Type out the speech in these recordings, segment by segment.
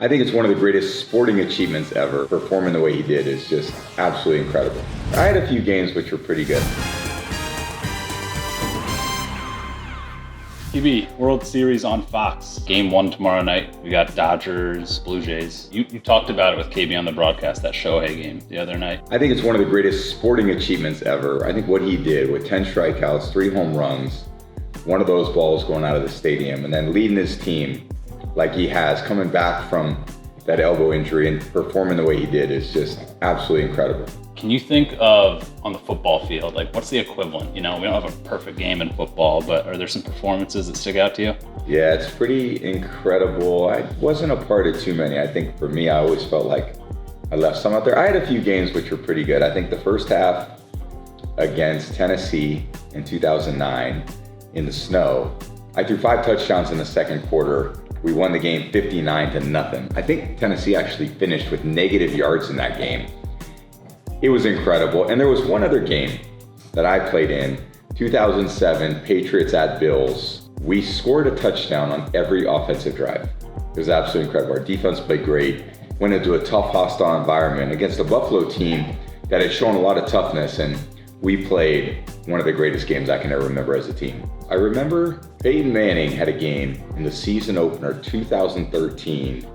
I think it's one of the greatest sporting achievements ever. Performing the way he did is just absolutely incredible. I had a few games which were pretty good. PB, World Series on Fox. Game 1 tomorrow night. We got Dodgers, Blue Jays. You talked about it with KB on the broadcast, that Shohei game the other night. I think it's one of the greatest sporting achievements ever. I think what he did with 10 strikeouts, 3 home runs, one of those balls going out of the stadium, and then leading his team like he has, coming back from that elbow injury and performing the way he did is just absolutely incredible. Can you think of, on the football field, like what's the equivalent? You know, we don't have a perfect game in football, but are there some performances that stick out to you? Yeah, it's pretty incredible. I wasn't a part of too many. I think for me, I always felt like I left some out there. I had a few games which were pretty good. I think the first half against Tennessee in 2009 in the snow, I threw 5 touchdowns in the second quarter. We won the game 59-0. I think Tennessee actually finished with negative yards in that game. It was incredible. And there was one other game that I played in, 2007, Patriots at Bills. We scored a touchdown on every offensive drive. It was absolutely incredible. Our defense played great, went into a tough, hostile environment against a Buffalo team that had shown a lot of toughness, and we played one of the greatest games I can ever remember as a team. I remember Peyton Manning had a game in the season opener 2013,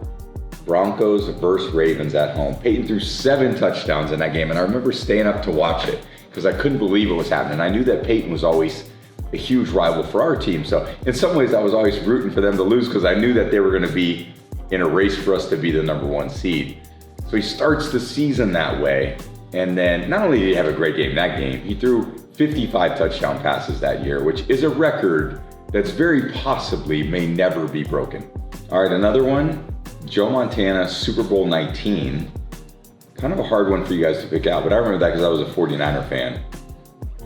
Broncos versus Ravens at home. Peyton threw 7 touchdowns in that game, and I remember staying up to watch it because I couldn't believe what was happening. I knew that Peyton was always a huge rival for our team, so in some ways I was always rooting for them to lose because I knew that they were going to be in a race for us to be the #1 seed. So he starts the season that way, and then not only did he have a great game that game, he threw 55 touchdown passes that year, which is a record that's very possibly may never be broken. All right, another one, Joe Montana, Super Bowl 19. Kind of a hard one for you guys to pick out, but I remember that because I was a 49er fan.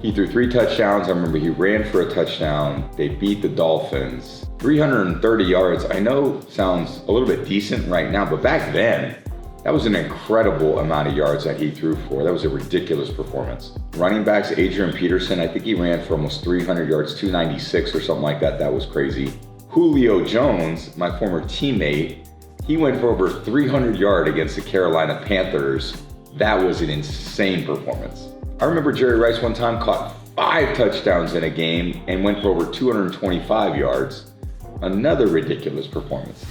He threw 3 touchdowns. I remember he ran for a touchdown. They beat the Dolphins. 330 yards, I know sounds a little bit decent right now, but back then, that was an incredible amount of yards that he threw for. That was a ridiculous performance. Running backs, Adrian Peterson, I think he ran for almost 300 yards, 296 or something like that. That was crazy. Julio Jones, my former teammate, he went for over 300 yards against the Carolina Panthers. That was an insane performance. I remember Jerry Rice one time caught 5 touchdowns in a game and went for over 225 yards. Another ridiculous performance.